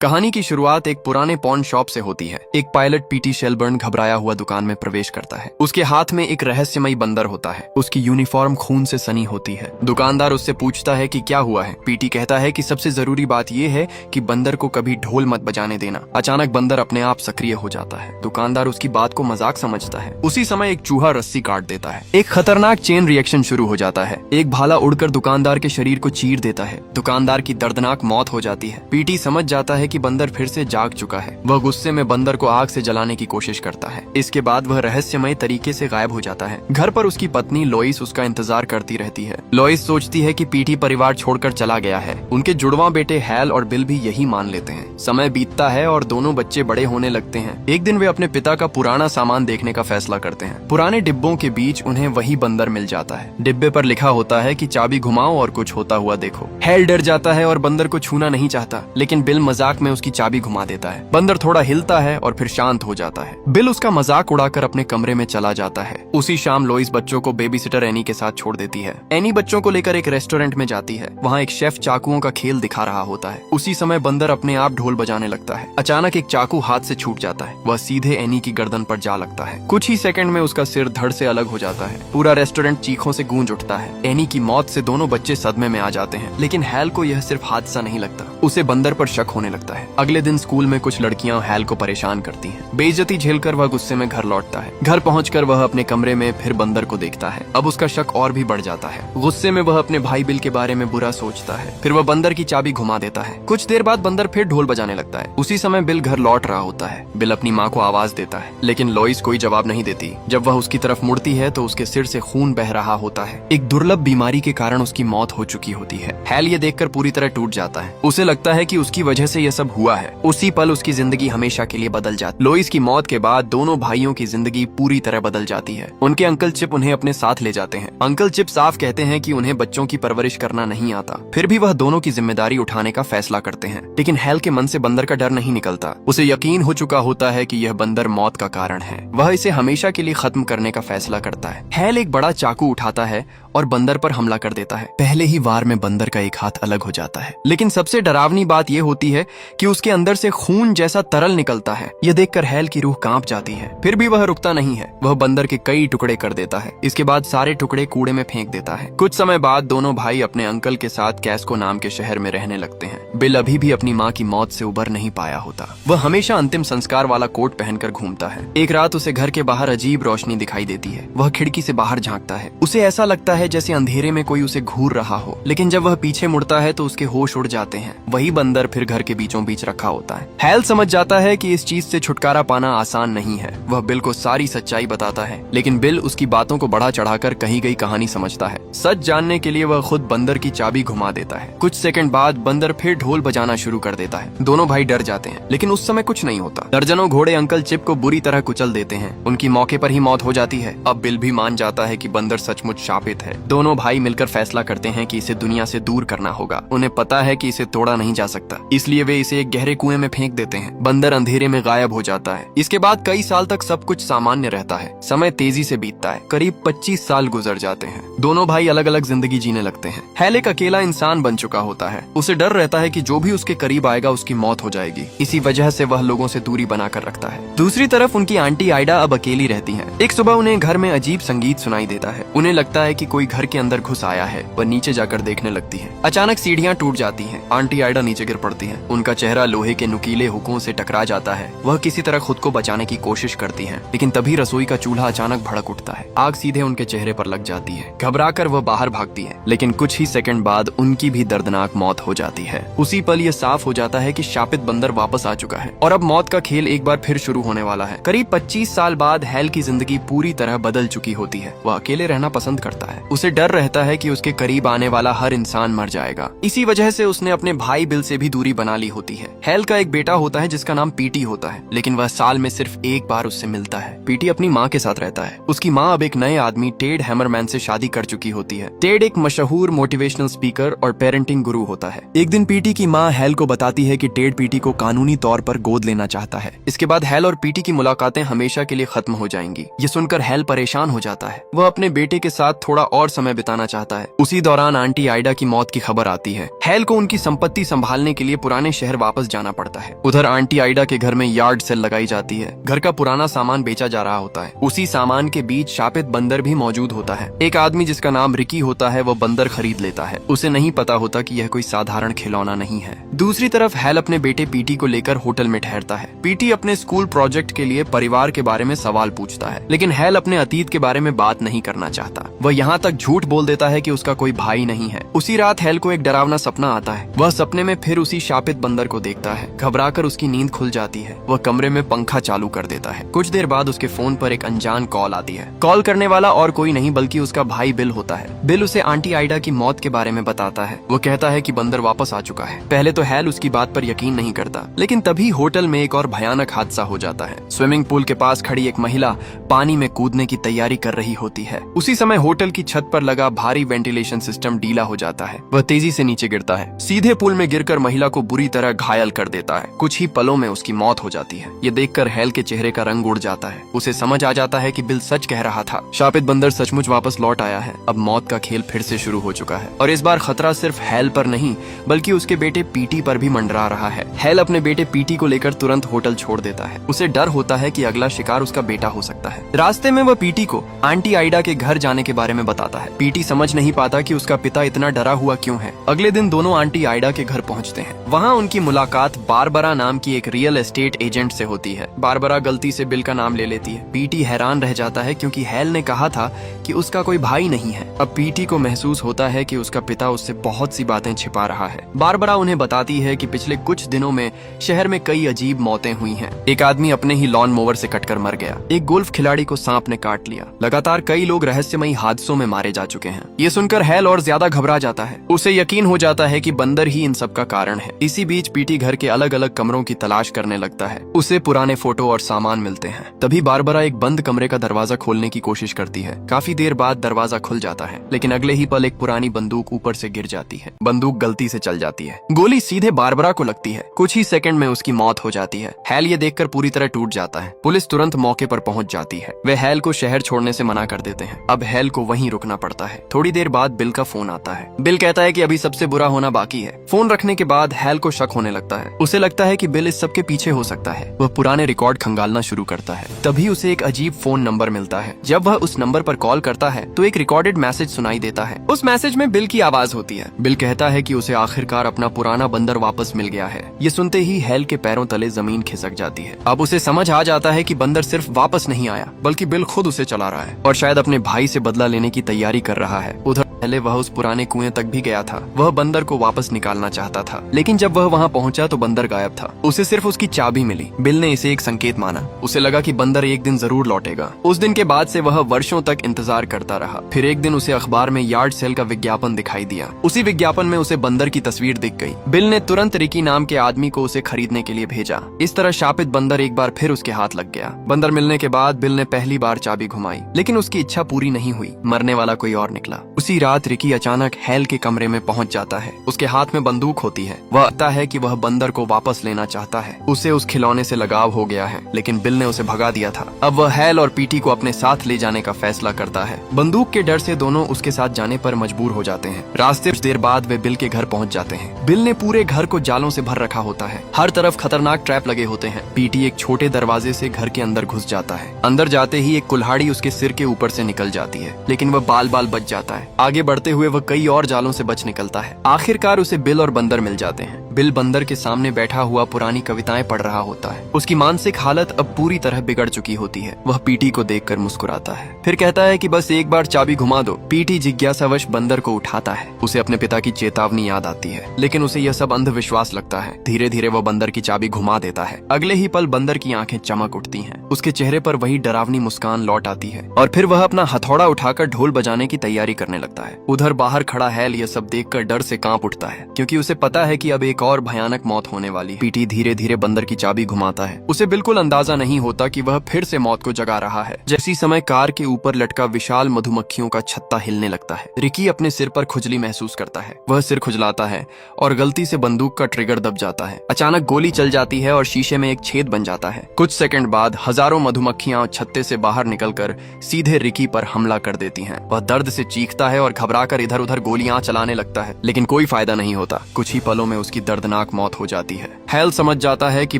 कहानी की शुरुआत एक पुराने पॉन शॉप से होती है। एक पायलट पीटी शेलबर्न घबराया हुआ दुकान में प्रवेश करता है। उसके हाथ में एक रहस्यमयी बंदर होता है। उसकी यूनिफॉर्म खून से सनी होती है। दुकानदार उससे पूछता है कि क्या हुआ है। पीटी कहता है कि सबसे जरूरी बात यह है कि बंदर को कभी ढोल मत बजाने देना। अचानक बंदर अपने आप सक्रिय हो जाता है। दुकानदार उसकी बात को मजाक समझता है। उसी समय एक चूहा रस्सी काट देता है। एक खतरनाक चेन रिएक्शन शुरू हो जाता है। एक भाला उड़कर दुकानदार के शरीर को चीर देता है। दुकानदार की दर्दनाक मौत हो जाती है। पीटी समझ जाता है कि बंदर फिर से जाग चुका है। वह गुस्से में बंदर को आग से जलाने की कोशिश करता है। इसके बाद वह रहस्यमय तरीके से गायब हो जाता है। घर पर उसकी पत्नी लोइस उसका इंतजार करती रहती है। लोइस सोचती है कि पीटी परिवार छोड़कर चला गया है। उनके जुड़वा बेटे हैल और बिल भी यही मान लेते हैं। समय बीतता है और दोनों बच्चे बड़े होने लगते हैं। एक दिन वे अपने पिता का पुराना सामान देखने का फैसला करते हैं। पुराने डिब्बों के बीच उन्हें वही बंदर मिल जाता है। डिब्बे पर लिखा होता है कि चाबी घुमाओ और कुछ होता हुआ देखो। हैल डर जाता है और बंदर को छूना नहीं चाहता, लेकिन बिल मजाक में उसकी चाबी घुमा देता है। बंदर थोड़ा हिलता है और फिर शांत हो जाता है। बिल उसका मजाक उड़ाकर अपने कमरे में चला जाता है। उसी शाम लोइस बच्चों को बेबीसिटर एनी के साथ छोड़ देती है। एनी बच्चों को लेकर एक रेस्टोरेंट में जाती है। वहाँ एक शेफ चाकुओं का खेल दिखा रहा होता है। उसी समय बंदर अपने आप ढोल बजाने लगता है। अचानक एक चाकू हाथ से छूट जाता है। वह सीधे एनी की गर्दन पर जा लगता है। कुछ ही सेकंड में उसका सिर धड़ से अलग हो जाता है। पूरा रेस्टोरेंट चीखों से गूंज उठता है। एनी की मौत से दोनों बच्चे सदमे में आ जाते हैं, लेकिन हैल को यह सिर्फ हादसा नहीं लगता। उसे बंदर पर शक होने लगता है। अगले दिन स्कूल में कुछ लड़कियां हैल को परेशान करती हैं। बेइज्जती झेलकर वह गुस्से में घर लौटता है। घर पहुंचकर वह अपने कमरे में फिर बंदर को देखता है। अब उसका शक और भी बढ़ जाता है। गुस्से में वह अपने भाई बिल के बारे में बुरा सोचता है। फिर वह बंदर की चाबी घुमा देता है। कुछ देर बाद बंदर फिर ढोल बजाने लगता है। उसी समय बिल घर लौट रहा होता है। बिल अपनी माँ को आवाज देता है, लेकिन लोइस कोई जवाब नहीं देती। जब वह उसकी तरफ मुड़ती है तो उसके सिर से खून बह रहा होता है। एक दुर्लभ बीमारी के कारण उसकी मौत हो चुकी होती है। हैल ये देखकर पूरी तरह टूट जाता है। उसे लगता है कि उसकी वजह से यह सब हुआ है। उसी पल उसकी जिंदगी हमेशा के लिए बदल जाती। लोइस की मौत के बाद दोनों भाइयों की जिंदगी पूरी तरह बदल जाती है। उनके अंकल चिप उन्हें अपने साथ ले जाते हैं। अंकल चिप साफ कहते हैं कि उन्हें बच्चों की परवरिश करना नहीं आता। फिर भी वह दोनों की जिम्मेदारी उठाने का फैसला करते हैं। लेकिन हैल के मन से बंदर का डर नहीं निकलता। उसे यकीन हो चुका होता है कि यह बंदर मौत का कारण है। वह इसे हमेशा के लिए खत्म करने का फैसला करता है। हैल एक बड़ा चाकू उठाता है और बंदर पर हमला कर देता है। पहले ही वार में बंदर का एक हाथ अलग हो जाता है, लेकिन सबसे डरावनी बात यह होती है कि उसके अंदर से खून जैसा तरल निकलता है। यह देखकर हैल की रूह कांप जाती है। फिर भी वह रुकता नहीं है। वह बंदर के कई टुकड़े कर देता है। इसके बाद सारे टुकड़े कूड़े में फेंक देता है। कुछ समय बाद दोनों भाई अपने अंकल के साथ कैस्को नाम के शहर में रहने लगते हैं। बिल अभी भी अपनी माँ की मौत से उबर नहीं पाया होता। वह हमेशा अंतिम संस्कार वाला कोट पहनकर घूमता है। एक रात उसे घर के बाहर अजीब रोशनी दिखाई देती है। वह खिड़की से बाहर झांकता है। उसे ऐसा लगता है जैसे अंधेरे में कोई उसे घूर रहा हो, लेकिन जब वह पीछे मुड़ता है तो उसके होश उड़ जाते हैं। वही बंदर फिर घर के बीचों बीच रखा होता है। हैल समझ जाता है कि इस चीज से छुटकारा पाना आसान नहीं है। वह बिल को सारी सच्चाई बताता है, लेकिन बिल उसकी बातों को बढ़ा चढ़ाकर कही गई कहानी समझता है। सच जानने के लिए वह खुद बंदर की चाबी घुमा देता है। कुछ सेकंड बाद बंदर फिर ढोल बजाना शुरू कर देता है। दोनों भाई डर जाते हैं, लेकिन उस समय कुछ नहीं होता। दर्जनों घोड़े अंकल चिप को बुरी तरह कुचल देते हैं। उनकी मौके पर ही मौत हो जाती है। अब बिल भी मान जाता है कि बंदर सचमुच शापित है। दोनों भाई मिलकर फैसला करते हैं कि इसे दुनिया से दूर करना होगा। उन्हें पता है कि इसे तोड़ा नहीं जा सकता, इसलिए वे इसे एक गहरे कुएं में फेंक देते हैं। बंदर अंधेरे में गायब हो जाता है। इसके बाद कई साल तक सब कुछ सामान्य रहता है। समय तेजी से बीतता है। करीब 25 साल गुजर जाते हैं। दोनों भाई अलग अलग जिंदगी जीने लगते हैं। हैल एक अकेला इंसान बन चुका होता है। उसे डर रहता है कि जो भी उसके करीब आएगा उसकी मौत हो जाएगी। इसी वजह से वह लोगों से दूरी बनाकर रखता है। दूसरी तरफ उनकी आंटी आइडा अब अकेली रहती हैं। एक सुबह उन्हें घर में अजीब संगीत सुनाई देता है। उन्हें लगता है कि कोई घर के अंदर घुस आया है। वह नीचे जाकर देखने लगती है। अचानक सीढ़ियां टूट जाती हैं। आंटी आइडा नीचे गिर पड़ती हैं। उनका चेहरा लोहे के नुकीले हुकों से टकरा जाता है। वह किसी तरह खुद को बचाने की कोशिश करती हैं, लेकिन तभी रसोई का चूल्हा अचानक भड़क उठता है। आग सीधे उनके चेहरे पर लग जाती है। घबराकर वह बाहर भागती है, लेकिन कुछ ही सेकंड बाद उनकी भी दर्दनाक मौत हो जाती है। उसी पल यह साफ हो जाता है कि शापित बंदर वापस आ चुका है और अब मौत का खेल एक बार फिर शुरू होने वाला है। करीब 25 साल बाद हैल की जिंदगी पूरी तरह बदल चुकी होती है। वह अकेले रहना पसंद करता है। उसे डर रहता है कि उसके करीब आने वाला हर इंसान मर जाएगा। इसी वजह से उसने अपने भाई बिल से भी दूरी बना ली होती है। हैल का एक बेटा होता है जिसका नाम पीटी होता है, लेकिन वह साल में सिर्फ एक बार उससे मिलता है। पीटी अपनी माँ के साथ रहता है। उसकी माँ अब एक नए आदमी टेड हैमरमैन से शादी कर चुकी होती है। टेड एक मशहूर मोटिवेशनल स्पीकर और पेरेंटिंग गुरु होता है। एक दिन पीटी की माँ हैल को बताती है कि टेड पीटी को कानूनी तौर पर गोद लेना चाहता है। इसके बाद हैल और पीटी की मुलाकातें हमेशा के लिए खत्म हो जाएंगी। ये सुनकर हैल परेशान हो जाता है। वह अपने बेटे के साथ थोड़ा और समय बिताना चाहता है। उसी दौरान आंटी आइडा की मौत की खबर आती है। हैल को उनकी संपत्ति संभालने के लिए पुराने शहर वापस जाना पड़ता है। उधर आंटी आइडा के घर में यार्ड सेल लगाई जाती है। घर का पुराना सामान बेचा जा रहा होता है। उसी सामान के बीच शापित बंदर भी मौजूद होता है। एक आदमी जिसका नाम रिकी होता है वो बंदर खरीद लेता है। उसे नहीं पता होता कि यह कोई साधारण खिलौना नहीं है। दूसरी तरफ हैल अपने बेटे पीटी को लेकर होटल में ठहरता है। पीटी अपने स्कूल प्रोजेक्ट के लिए परिवार के बारे में सवाल पूछता है, लेकिन हैल अपने अतीत के बारे में बात नहीं करना चाहता। वह यहाँ तक झूठ बोल देता है कि उसका कोई भाई नहीं है। उसी रात हैल को एक डरावना सपना आता है। वह सपने में फिर उसी शापित बंदर को देखता है। घबराकर उसकी नींद खुल जाती है। वह कमरे में पंखा चालू कर देता है। कुछ देर बाद उसके फोन पर एक अनजान कॉल आती है। कॉल करने वाला और कोई नहीं बल्कि उसका भाई बिल होता है। बिल उसे आंटी आइडा की मौत के बारे में बताता है। वो कहता है कि बंदर वापस आ चुका है। पहले तो हैल उसकी बात पर यकीन नहीं करता, लेकिन तभी होटल में एक और भयानक हादसा हो जाता है। स्विमिंग पूल के पास खड़ी एक महिला पानी में कूदने की तैयारी कर रही होती है। उसी समय होटल की छत पर लगा भारी वेंटिलेशन सिस्टम ढीला हो जाता है। वह तेजी से नीचे गिरता है। सीधे पुल में गिरकर महिला को बुरी तरह घायल कर देता है। कुछ ही पलों में उसकी मौत हो जाती है। ये देखकर हैल के चेहरे का रंग उड़ जाता है। उसे समझ आ जाता है कि बिल सच कह रहा था। शापित बंदर सचमुच वापस लौट आया है। अब मौत का खेल फिर से शुरू हो चुका है और इस बार खतरा सिर्फ हैल पर नहीं बल्कि उसके बेटे पीटी पर भी मंडरा रहा है। हैल अपने बेटे पीटी को लेकर तुरंत होटल छोड़ देता है। उसे डर होता है कि अगला शिकार उसका बेटा हो सकता है। रास्ते में वह पीटी को आंटी आइडा के घर जाने के बारे में बताता है। पीटी समझ नहीं पाता कि उसका पिता इतना डरा हुआ क्यों है। अगले दिन दोनों आंटी आइडा के घर पहुंचते हैं। वहां उनकी मुलाकात बारबरा नाम की एक रियल एस्टेट एजेंट से होती है। बारबरा गलती से बिल का नाम ले लेती है। पीटी हैरान रह जाता है क्योंकि हैल ने कहा था कि उसका कोई भाई नहीं है। अब पीटी को महसूस होता है कि उसका पिता उससे बहुत सी बातें छिपा रहा है। बारबरा उन्हें बताती है कि पिछले कुछ दिनों में शहर में कई अजीब मौतें हुई हैं। एक आदमी अपने ही लॉन मोवर से कटकर मर गया। एक गोल्फ खिलाड़ी को सांप ने काट लिया। लगातार कई लोग रहस्यमयी हादसों में मारे जा चुके हैं। ये सुनकर हैल और ज्यादा घबरा जाता है। उसे यकीन हो जाता है कि बंदर ही इन सब का कारण है। इसी बीच पीटी घर के अलग अलग कमरों की तलाश करने लगता है। उसे पुराने फोटो और सामान मिलते हैं। तभी बारबरा एक बंद कमरे का दरवाजा खोलने की कोशिश करती है। काफी देर बाद दरवाजा खुल जाता है, लेकिन अगले ही पल एक पुरानी बंदूक ऊपर से गिर जाती है। बंदूक गलती से चल जाती है। गोली सीधे बारबरा को लगती है। कुछ ही सेकंड में उसकी मौत हो जाती है। हैल ये देखकर पूरी तरह टूट जाता है। पुलिस तुरंत मौके पर पहुंच जाती है। वे हैल को शहर छोड़ने से मना कर देते हैं। अब हैल को वहीं रुकना पड़ता है। थोड़ी देर बाद बिल का फोन आता है। बिल कहता है कि अभी सबसे बुरा होना बाकी है। फोन रखने के बाद हैल को शक होने लगता है। उसे लगता है कि बिल इस सब के पीछे हो सकता है। वह पुराने रिकॉर्ड खंगालना शुरू करता है। तभी उसे एक अजीब फोन नंबर मिलता है। जब वह उस नंबर पर कॉल करता है तो एक रिकॉर्डेड मैसेज सुनाई देता है। उस मैसेज में बिल की आवाज होती है। बिल कहता है कि उसे आखिरकार अपना पुराना बंदर वापस मिल गया है। ये सुनते ही हैल के पैरों तले जमीन खिसक जाती है। अब उसे समझ आ जाता है कि बंदर सिर्फ वापस नहीं आया बल्कि बिल खुद उसे चला रहा है और शायद अपने भाई से बदला लेने की तैयारी कर रहा है। उधर पहले वह उस पुराने कुएं तक भी गया था। वह बंदर को वापस निकालना चाहता था, लेकिन जब वह वहां पहुंचा तो बंदर गायब था। उसे सिर्फ उसकी चाबी मिली। बिल ने इसे एक संकेत माना। उसे लगा कि बंदर एक दिन जरूर लौटेगा। उस दिन के बाद से वह वर्षों तक इंतजार करता रहा। फिर एक दिन उसे अखबार में यार्ड सेल का विज्ञापन दिखाई दिया। उसी विज्ञापन में उसे बंदर की तस्वीर दिख गई। बिल ने तुरंत रिकी नाम के आदमी को उसे खरीदने के लिए भेजा। इस तरह शापित बंदर एक बार फिर उसके हाथ लग गया। बंदर मिलने के बाद बिल ने पहली बार चाबी घुमाई, लेकिन उसकी इच्छा पूरी नहीं हुई। मरने वाला कोई और निकला। उसी रात रिकी अचानक हैल के कमरे में पहुंच जाता है। उसके हाथ में बंदूक होती है। वह कहता है कि वह बंदर को वापस लेना चाहता है। उसे उस खिलौने से लगाव हो गया है, लेकिन बिल ने उसे भगा दिया था। अब वह हैल और पीटी को अपने साथ ले जाने का फैसला करता है। बंदूक के डर से दोनों उसके साथ जाने पर मजबूर हो जाते हैं। रास्ते कुछ देर बाद वे बिल के घर पहुंच जाते हैं। बिल ने पूरे घर को जालों से भर रखा होता है। हर तरफ खतरनाक ट्रैप लगे होते हैं। पीटी एक छोटे दरवाजे से घर के अंदर घुस जाता है। अंदर जाते ही एक कुल्हाड़ी उसके सिर के ऊपर से निकल जाती है, लेकिन वह बाल बाल बच जाता है। आगे बढ़ते हुए वह कई और जालों से बच निकलता है। आखिरकार उसे बिल और बंदर मिल जाते हैं। बिल बंदर के सामने बैठा हुआ पुरानी कविताएं पढ़ रहा होता है। उसकी मानसिक हालत अब पूरी तरह बिगड़ चुकी होती है। वह पीटी को देखकर मुस्कुराता है, फिर कहता है कि बस एक बार चाबी घुमा दो। पीटी जिज्ञासावश बंदर को उठाता है। उसे अपने पिता की चेतावनी याद आती है, लेकिन उसे यह सब अंधविश्वास लगता है। धीरे धीरे वह बंदर की चाबी घुमा देता है। अगले ही पल बंदर की आंखें चमक उठती हैं। उसके चेहरे पर वही डरावनी मुस्कान लौट आती है और फिर वह अपना हथौड़ा उठाकर ढोल बजाने की तैयारी करने लगता है। उधर बाहर खड़ा हैल यह सब देखकर डर से कांप उठता है, क्योंकि उसे पता है कि अब एक और भयानक मौत होने वाली है। पीटी धीरे धीरे बंदर की चाबी घुमाता है। उसे बिल्कुल अंदाजा नहीं होता कि वह फिर से मौत को जगा रहा है। जैसी समय कार के ऊपर लटका विशाल मधुमक्खियों का छत्ता हिलने लगता है। रिकी अपने सिर पर खुजली महसूस करता है। वह सिर खुजलाता है और गलती से बंदूक का ट्रिगर दब जाता है। अचानक गोली चल जाती है और शीशे में एक छेद बन जाता है। कुछ सेकंड बाद हजारों मधुमक्खियां छत्ते से बाहर निकलकर सीधे रिकी पर हमला कर देती हैं। वह दर्द से चीखता है और घबराकर इधर उधर गोलियां चलाने लगता है, लेकिन कोई फायदा नहीं होता। कुछ ही पलों में उसकी दर्दनाक मौत हो जाती है। हैल समझ जाता है कि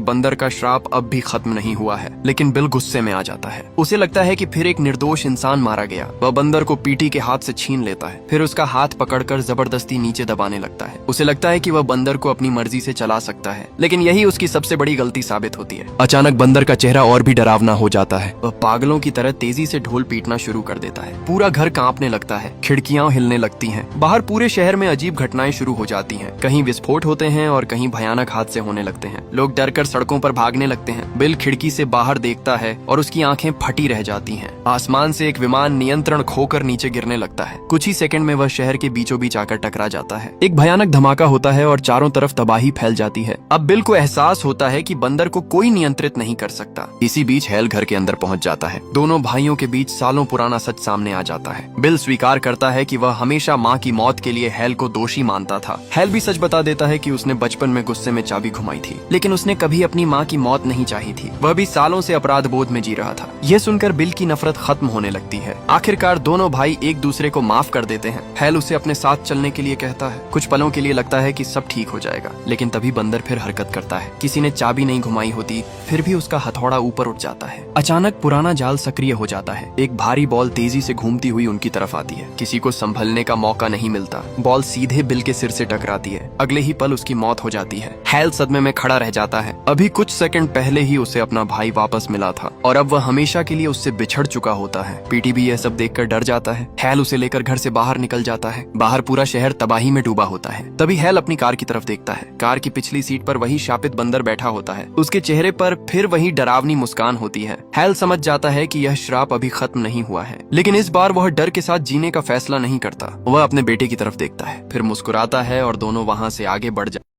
बंदर का श्राप अब भी खत्म नहीं हुआ है, लेकिन बिल गुस्से में आ जाता है। उसे लगता है कि फिर एक निर्दोष इंसान मारा गया। वह बंदर को पीटी के हाथ से छीन लेता है, फिर उसका हाथ पकड़कर जबरदस्ती नीचे दबाने लगता है। उसे लगता है कि वह बंदर को अपनी मर्जी से चला सकता है, लेकिन यही उसकी सबसे बड़ी गलती साबित होती है। अचानक बंदर का चेहरा और भी डरावना हो जाता है। वह पागलों की तरह तेजी से ढोल पीटना शुरू कर देता है। पूरा घर कांपने लगता है, खिड़कियां हिलने लगती हैं। बाहर पूरे शहर में अजीब घटनाएं शुरू हो जाती हैं। कहीं विस्फोट होते हैं और कहीं भयानक हादसे होने लगते हैं। लोग डरकर सड़कों पर भागने लगते हैं। बिल खिड़की से बाहर देखता है और उसकी आंखें फटी रह जाती हैं। आसमान से एक विमान नियंत्रण खोकर नीचे गिरने लगता है। कुछ ही सेकंड में वह शहर के बीचों बीच आकर टकरा जाता है। एक भयानक धमाका होता है और चारों तरफ तबाही फैल जाती है। अब बिल को एहसास होता है कि बंदर को कोई नियंत्रित नहीं कर सकता। इसी बीच हैल घर के अंदर पहुंच जाता है। दोनों भाइयों के बीच सालों पुराना सच सामने आ जाता है। बिल स्वीकार करता है कि वह हमेशा माँ की मौत के लिए हैल को दोषी मानता था। हैल भी सच बता देता है कि उसने बचपन में गुस्से में चाबी घुमाई थी, लेकिन उसने कभी अपनी माँ की मौत नहीं चाही थी। वह भी सालों से अपराध बोध में जी रहा था। यह सुनकर बिल की नफरत खत्म होने लगती है। आखिरकार दोनों भाई एक दूसरे को माफ कर देते हैं। हैल उसे अपने साथ चलने के लिए कहता है। कुछ पलों के लिए लगता है कि सब ठीक हो जाएगा, लेकिन तभी बंदर फिर हरकत करता है। किसी ने चाबी नहीं घुमाई होती, फिर भी उसका हथौड़ा ऊपर उठ जाता है। अचानक पुराना जाल सक्रिय हो जाता है। एक भारी बॉल तेजी से घूमती हुई उनकी तरफ आती है। किसी को संभलने का मौका नहीं मिलता। बॉल सीधे बिल के सिर से टकराती है। अगले ही पल उसकी मौत हो जाती है। हैल सदमे में खड़ा रह जाता है। अभी कुछ सेकंड पहले ही उसे अपना भाई वापस मिला था और अब वह हमेशा के लिए उससे बिछड़ चुका होता है। पीटी भी यह सब देखकर डर जाता है। हैल उसे लेकर घर से बाहर निकल जाता है। बाहर पूरा शहर तबाही में डूबा होता है। तभी हैल अपनी कार की तरफ देखता है। कार की पिछली सीट पर वही शापित बंदर बैठा होता है। उसके चेहरे पर फिर वही डरावनी मुस्कान होती है। हैल समझ जाता है कि यह श्राप अभी खत्म नहीं हुआ है, लेकिन इस बार वह डर के साथ जीने का फैसला नहीं करता। वह अपने बेटे की तरफ देखता है, फिर मुस्कुराता है और दोनों वहां से आगे बढ़ जाते हैं।